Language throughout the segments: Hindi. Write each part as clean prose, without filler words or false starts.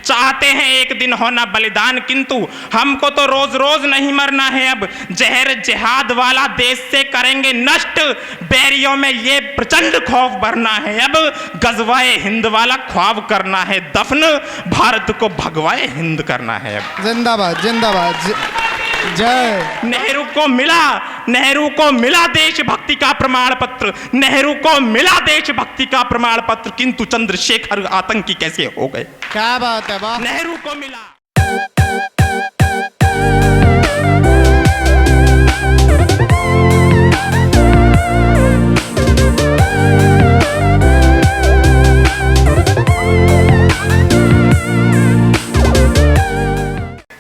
चाहते हैं एक दिन होना बलिदान, किंतु हमको तो रोज रोज नहीं मरना है। अब जहर जिहाद वाला देश से करेंगे नष्ट, बैरियों में ये प्रचंड खौफ भरना है। अब गजवाए हिंद वाला ख्वाब करना है दफन, भारत को भगवाए हिंद करना है। अब जिंदाबाद जिंदाबाद जय। नेहरू को मिला देशभक्ति का प्रमाण पत्र, नेहरू को मिला देशभक्ति का प्रमाण पत्र, किंतु चंद्रशेखर आतंकी कैसे हो गए। क्या बात है, वाह। नेहरू को मिला।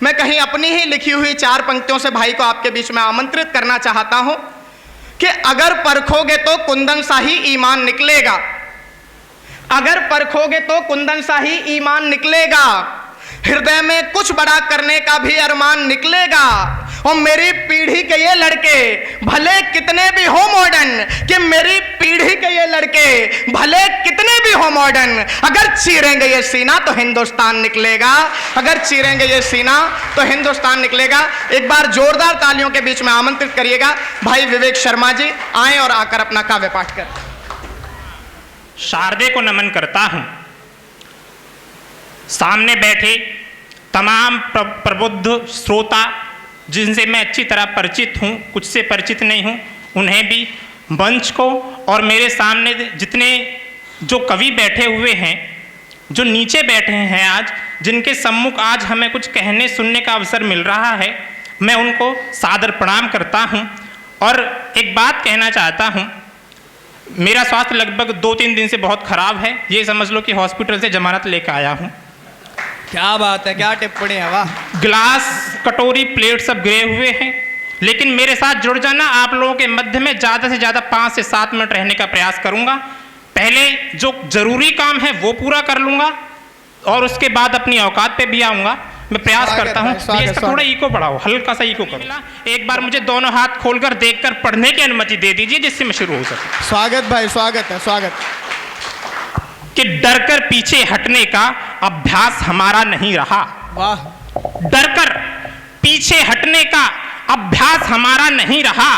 मैं कहीं अपनी ही लिखी हुई 4 पंक्तियों से भाई को आपके बीच में आमंत्रित करना चाहता हूं कि अगर परखोगे तो कुंदन शाही ईमान निकलेगा, अगर परखोगे तो कुंदन शाही ईमान निकलेगा, हृदय में कुछ बड़ा करने का भी अरमान निकलेगा। और मेरी पीढ़ी के ये लड़के भले कितने भी हो मॉडर्न, कि मेरी पीढ़ी के ये लड़के भले कितने भी हो मॉडर्न, अगर चीरेंगे ये सीना तो हिंदुस्तान निकलेगा, अगर चीरेंगे ये सीना तो हिंदुस्तान निकलेगा। एक बार जोरदार तालियों के बीच में आमंत्रित करिएगा भाई विवेक शर्मा जी, आए और आकर अपना काव्य पाठ करें। शारदे को नमन करता हूं। सामने बैठे तमाम प्रबुद्ध श्रोता जिनसे मैं अच्छी तरह परिचित हूं, कुछ से परिचित नहीं हूं, उन्हें भी, मंच को, और मेरे सामने जितने जो कवि बैठे हुए हैं, जो नीचे बैठे हैं आज, जिनके सम्मुख आज हमें कुछ कहने सुनने का अवसर मिल रहा है, मैं उनको सादर प्रणाम करता हूं। और एक बात कहना चाहता हूं, मेरा स्वास्थ्य लगभग 2-3 दिन से बहुत खराब है। ये समझ लो कि हॉस्पिटल से जमानत लेकर आया हूँ। क्या बात है, क्या टिप्पणी है, वाह। ग्लास, कटोरी, प्लेट सब गिरे हुए हैं, लेकिन मेरे साथ जुड़ जाना। आप लोगों के मध्य में ज़्यादा से ज़्यादा 5 से 7 मिनट रहने का प्रयास करूँगा। पहले जो जरूरी काम है वो पूरा कर लूँगा और उसके बाद अपनी औकात पे भी आऊँगा। मैं प्रयास करता हूँ इसका थोड़ा इको बढ़ाओ, हल्का सा इको करो। एक बार मुझे दोनों हाथ खोलकर देखकर पढ़ने की अनुमति दे दीजिए जिससे मैं शुरू हो सके। स्वागत भाई, स्वागत है, स्वागत। कि डरकर पीछे हटने का अभ्यास हमारा नहीं रहा। वाह। डरकर पीछे हटने का अभ्यास हमारा नहीं रहा,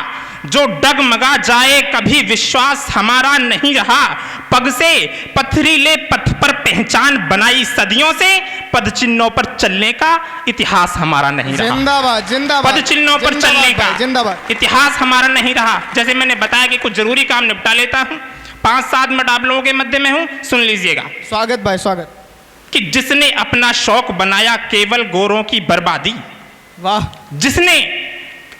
जो डगमगा जाए कभी विश्वास हमारा नहीं रहा। पग से पथरीले पथ पर पहचान बनाई सदियों से, पद चिन्हों पर चलने का इतिहास हमारा नहीं रहा। जिंदाबाद जिंदाबाद। पद चिन्हों पर चलने का जिंदाबाद इतिहास हमारा नहीं रहा। जैसे मैंने बताया कि कुछ जरूरी काम निपटा लेता हूं, 5-7 मिनट आप लोगों के मध्य में हूं, सुन लीजिएगा। स्वागत भाई, स्वागत। कि जिसने अपना शौक बनाया केवल गोरों की बर्बादी, वाह। जिसने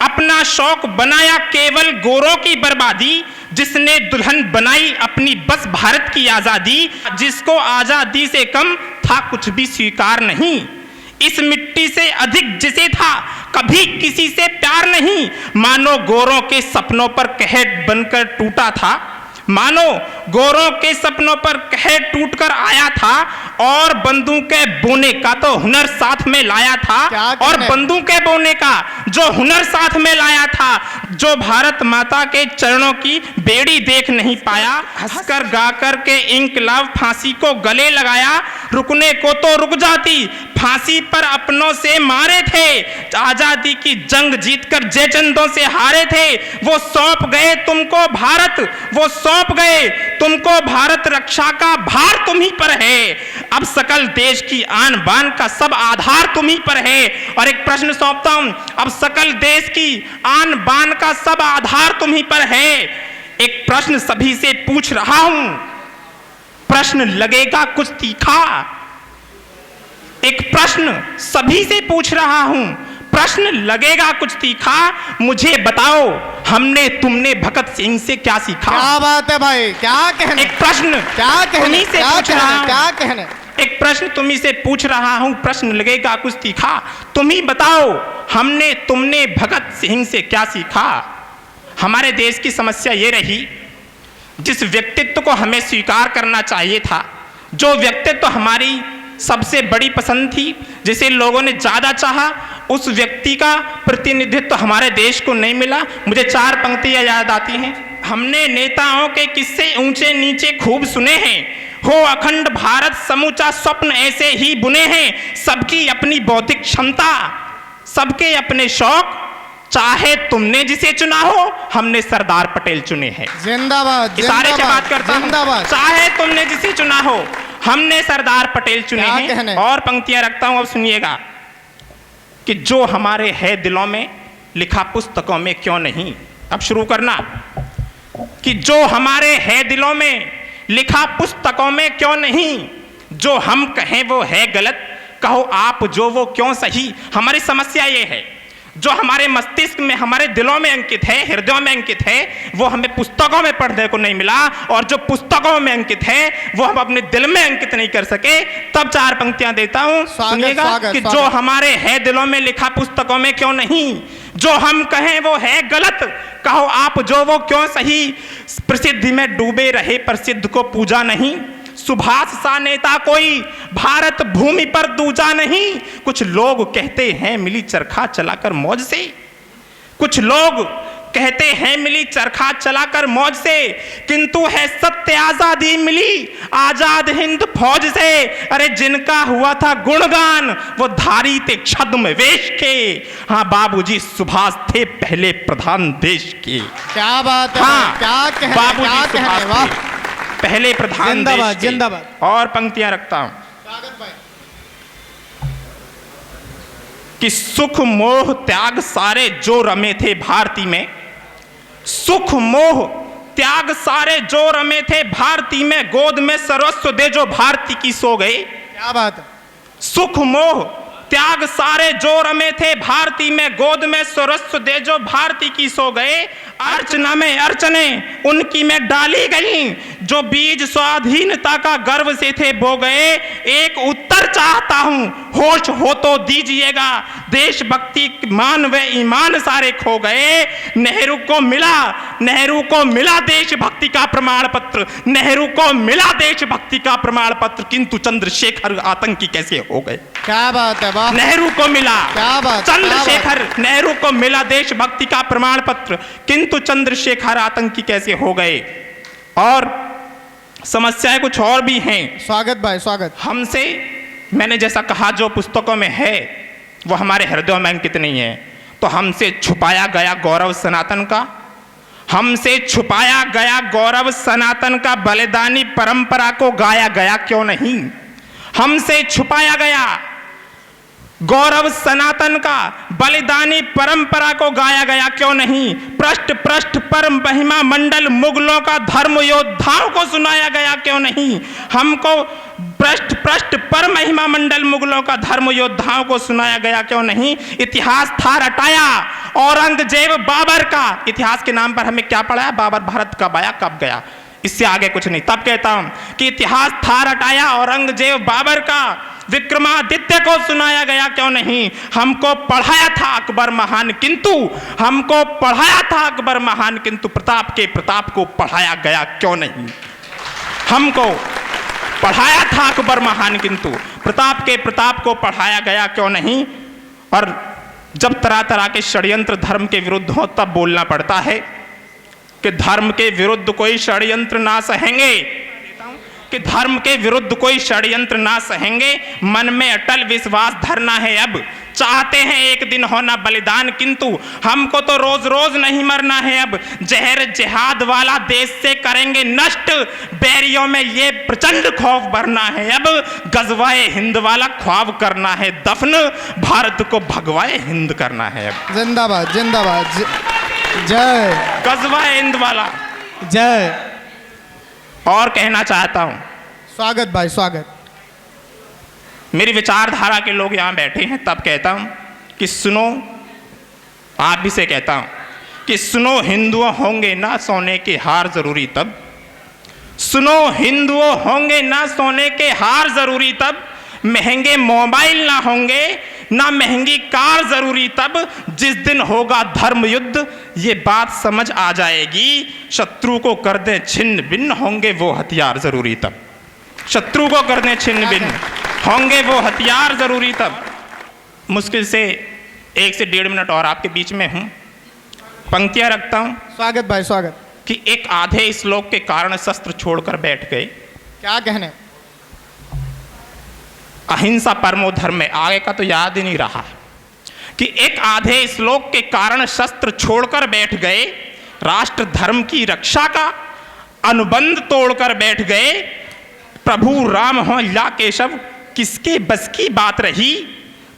अपना शौक बनाया केवल गोरों की बर्बादी, जिसने दुल्हन बनाई अपनी बस भारत की आजादी, जिसको आजादी से कम था कुछ भी स्वीकार नहीं, इस मिट्टी से अधिक जिसे था कभी किसी से प्यार नहीं। मानो गोरों के सपनों पर कहर बनकर टूटा था, मानो गोरों के सपनों पर कहर टूटकर आया था, और बंदूकें बोने का तो हुनर साथ में लाया था, और बंदूकें बोने का जो हुनर साथ में लाया था, जो भारत माता के चरणों की बेड़ी देख नहीं पाया। हंसकर गाकर के इंकलाब फांसी को गले लगाया, रुकने को तो रुक जाती, फांसी पर अपनों से मारे थे, आजादी की जंग जीतकर जयचंदों से हारे थे। वो सौंप गए तुमको भारत, वो सौंप गए तुमको भारत, रक्षा का भार तुम्ही पर है, अब सकल देश की आन बान का सब आधार तुम्ही पर है। और एक प्रश्न सौंपता हूं, अब सकल देश की आन बान का सब आधार तुम्ही पर है। एक प्रश्न सभी से पूछ रहा हूं, प्रश्न लगेगा कुछ तीखा। एक प्रश्न सभी से पूछ रहा हूं, प्रश्न लगेगा कुछ तीखा। मुझे बताओ हमने तुमने भगत सिंह से क्या सीखा। क्या बात है भाई, क्या कहने। एक प्रश्न क्या कहने, से पूछ रहा हूं, क्या कहने। एक प्रश्न तुम्ही से पूछ रहा हूं, प्रश्न लगेगा कुछ तीखा। तुम ही बताओ हमने तुमने भगत सिंह से क्या सीखा। हमारे देश की समस्या ये रही, जिस व्यक्तित्व को हमें स्वीकार करना चाहिए था, जो व्यक्तित्व हमारी सबसे बड़ी पसंद थी, जिसे लोगों ने ज़्यादा चाहा, उस व्यक्ति का प्रतिनिधित्व हमारे देश को नहीं मिला। मुझे 4 पंक्तियाँ याद आती हैं। हमने नेताओं के किस्से ऊंचे नीचे खूब सुने हैं, हो अखंड भारत समूचा स्वप्न ऐसे ही बुने हैं, सबकी अपनी बौद्धिक क्षमता, सबके अपने शौक, चाहे तुमने जिसे चुना हो, हमने सरदार पटेल चुने हैं। जिंदाबाद इशारे से बात करता हूं, जिंदाबाद। चाहे तुमने जिसे चुना हो, हमने सरदार पटेल चुने क्या हैं। कहने? और पंक्तियां रखता हूं, अब सुनिएगा कि जो हमारे है दिलों में लिखा पुस्तकों में क्यों नहीं। अब शुरू करना कि जो हमारे है दिलों में लिखा पुस्तकों में क्यों नहीं, जो हम कहें वो है गलत, कहो आप जो वो क्यों सही। हमारी समस्या ये है, जो हमारे मस्तिष्क में, हमारे दिलों में अंकित है, हृदयों में अंकित है, वो हमें पुस्तकों में पढ़ने को नहीं मिला, और जो पुस्तकों में अंकित है वो हम अपने दिल में अंकित नहीं कर सके। तब चार पंक्तियां देता हूं, सुनिएगा कि जो हमारे है दिलों में लिखा पुस्तकों में क्यों नहीं, जो हम कहें वो है गलत, कहो आप जो वो क्यों सही। प्रसिद्धि में डूबे रहे प्रसिद्ध को पूजा नहीं, सुभाष सा नेता कोई भारत भूमि पर दूजा नहीं। कुछ लोग कहते हैं मिली चरखा चलाकर मौज से, कुछ लोग कहते हैं मिली चरखा चलाकर मौज से, किंतु है सत्य आजादी मिली आजाद हिंद फौज से। अरे जिनका हुआ था गुणगान वो धारी थे छद्म वेश के, हाँ बाबूजी सुभाष थे पहले प्रधान देश के। क्या बात है, हाँ, क्या कहने, बाबूजी क्या सुभाष कहने, वाह। थे पहले प्रधान जिंदाबाद, देश के। जिंदाबाद। और पंक्तियां रखता हूं स्वागत भाई। कि सुख मोह त्याग सारे जो रमे थे भारती में, सुख मोह त्याग सारे जो रमे थे भारती में, गोद में सर्वस्व दे जो भारती की सो गए। क्या बात है। सुख मोह त्याग सारे जो रमे थे भारती में, गोद में सर्वस्व दे जो भारती की सो गए। अर्चना में अर्चने उनकी में डाली गई, जो बीज स्वाधीनता का गर्व से थे बो गए। एक उत्तर चाहता हूं, होश हो तो दीजिएगा, देशभक्ति मान व ईमान सारे खो गए। नेहरू को मिला देशभक्ति का प्रमाण पत्र, नेहरू को मिला देशभक्ति का प्रमाण पत्र, किंतु चंद्रशेखर आतंकी कैसे हो गए। क्या बात है, वाह। नेहरू को मिला, क्या बात, चंद्रशेखर नेहरू को मिला देशभक्ति का प्रमाण पत्र, किंतु चंद्रशेखर आतंकी कैसे हो गए। और समस्याएं कुछ और भी हैं। स्वागत भाई, स्वागत। हमसे, मैंने जैसा कहा, जो पुस्तकों में है वो हमारे हृदयों में अंकित नहीं है, तो हमसे छुपाया गया गौरव सनातन का, हमसे छुपाया गया गौरव सनातन का, बलिदानी परंपरा को गाया गया क्यों नहीं। हमसे छुपाया गया गौरव सनातन का, बलिदानी परंपरा को गाया गया क्यों नहीं। पृष्ठ पृष्ठ पर महिमा मंडल मुगलों का धर्म योद्धाओं को सुनाया गया क्यों नहीं। हमको पृष्ठ पृष्ठ पर महिमा मंडल मुगलों का धर्म योद्धाओं को सुनाया गया क्यों नहीं। इतिहास था रटाया औरंगजेब बाबर का, इतिहास के नाम पर हमें क्या पढ़ाया, बाबर भारत कब आया कब गया, इससे आगे कुछ नहीं। तब कहता हूं कि इतिहास था रटाया औरंगजेब बाबर का, विक्रमादित्य को सुनाया गया क्यों नहीं। हमको पढ़ाया था अकबर महान, किंतु हमको पढ़ाया था अकबर महान, किंतु प्रताप के प्रताप को पढ़ाया गया क्यों नहीं। हमको पढ़ाया था अकबर महान, किंतु प्रताप के प्रताप को पढ़ाया गया क्यों नहीं। और जब तरह तरह के षड्यंत्र धर्म के विरुद्ध हो तब बोलना पड़ता है कि धर्म के विरुद्ध कोई षड्यंत्र ना सहेंगे, कि धर्म के विरुद्ध कोई षड्यंत्र ना सहेंगे। मन में अटल विश्वास धरना है, अब चाहते हैं एक दिन होना बलिदान, किंतु हमको तो रोज रोज नहीं मरना है। अब जहर जिहाद वाला देश से करेंगे नष्ट, बैरियों में ये प्रचंड खौफ भरना है। अब गजवाए हिंद वाला ख्वाब करना है दफन, भारत को भगवाए हिंद करना है। अब जिंदाबाद, जिंदाबाद, जय गजवाए हिंद वाला। जय। और कहना चाहता हूं, स्वागत भाई, स्वागत। मेरी विचारधारा के लोग यहां बैठे हैं, तब कहता हूं कि सुनो, आप भी से कहता हूं कि सुनो, हिंदुओं होंगे ना सोने के हार जरूरी तब, सुनो हिंदुओं होंगे ना सोने के हार जरूरी तब, महंगे मोबाइल ना होंगे ना महंगी कार जरूरी तब, जिस दिन होगा धर्म युद्ध ये बात समझ आ जाएगी, शत्रु को कर दे छिन्न भिन्न होंगे वो हथियार जरूरी तब, शत्रु को कर दे छिन्न भिन्न होंगे वो हथियार जरूरी तब। मुश्किल से 1 से 1.5 मिनट और आपके बीच में हूं, पंक्तियां रखता हूं। स्वागत भाई, स्वागत। कि एक आधे श्लोक के कारण शस्त्र छोड़कर बैठ गए। क्या कहने। अहिंसा परमो धर्म में, आगे का तो याद ही नहीं रहा, कि एक आधे श्लोक के कारण शस्त्र छोड़कर बैठ गए, राष्ट्र धर्म की रक्षा का अनुबंध तोड़कर बैठ गए। प्रभु राम हो या केशव, किसके बस की बात रही,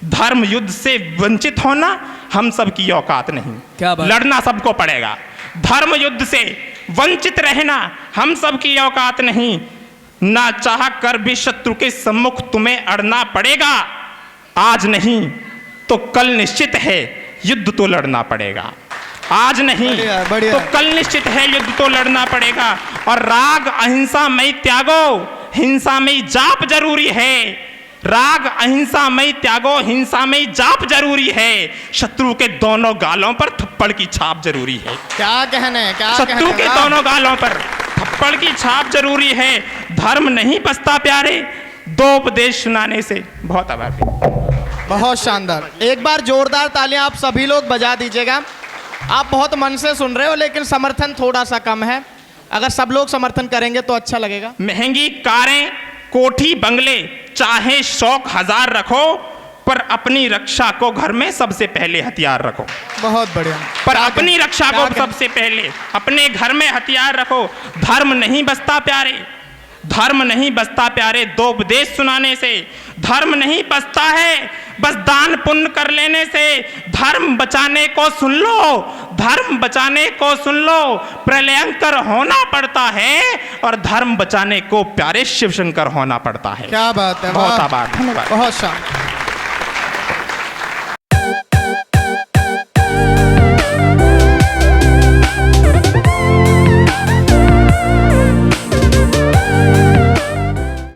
धर्म युद्ध से वंचित होना हम सब की औकात नहीं। क्या बात? लड़ना सबको पड़ेगा, धर्म युद्ध से वंचित रहना हम सब की औकात नहीं। ना चाह कर भी शत्रु के सम्मुख तुम्हें अड़ना पड़ेगा, आज नहीं तो कल निश्चित है युद्ध तो लड़ना पड़ेगा। आज नहीं बढ़िया, बढ़िया। तो कल निश्चित है युद्ध तो लड़ना पड़ेगा। और राग अहिंसा में त्यागो, हिंसा में जाप जरूरी है। राग अहिंसा में त्यागो, हिंसा में जाप जरूरी है। शत्रु के दोनों गालों पर थप्पड़ की छाप जरूरी है। क्या कहने, क्या शत्रु कहने, के वाह। दोनों गालों पर थप्पड़ की छाप जरूरी है। धर्म नहीं बसता प्यारे, दो उपदेश सुनाने से। बहुत आभार। बहुत शानदार, एक बार जोरदार तालियां आप सभी लोग बजा दीजिएगा। आप बहुत मन से सुन रहे हो, लेकिन समर्थन थोड़ा सा कम है। अगर सब लोग समर्थन करेंगे तो अच्छा लगेगा। महंगी कारें, कोठी बंगले चाहे शौक हजार रखो, पर अपनी रक्षा को घर में सबसे पहले हथियार रखो। बहुत बढ़िया। पर क्या अपनी कहने, रक्षा क्या को कहने। सबसे पहले अपने घर में हथियार रखो। धर्म नहीं बसता प्यारे, धर्म नहीं बसता प्यारे, दो उपदेश सुनाने से। धर्म नहीं बसता है बस दान पुण्य कर लेने से। धर्म बचाने को सुन लो, धर्म बचाने को सुन लो, प्रलयंकर होना पड़ता है, और धर्म बचाने को प्यारे शिव शंकर होना पड़ता है। क्या बात है, बहुत वाह। आभार, धन्यवाद। बहुत शानदार।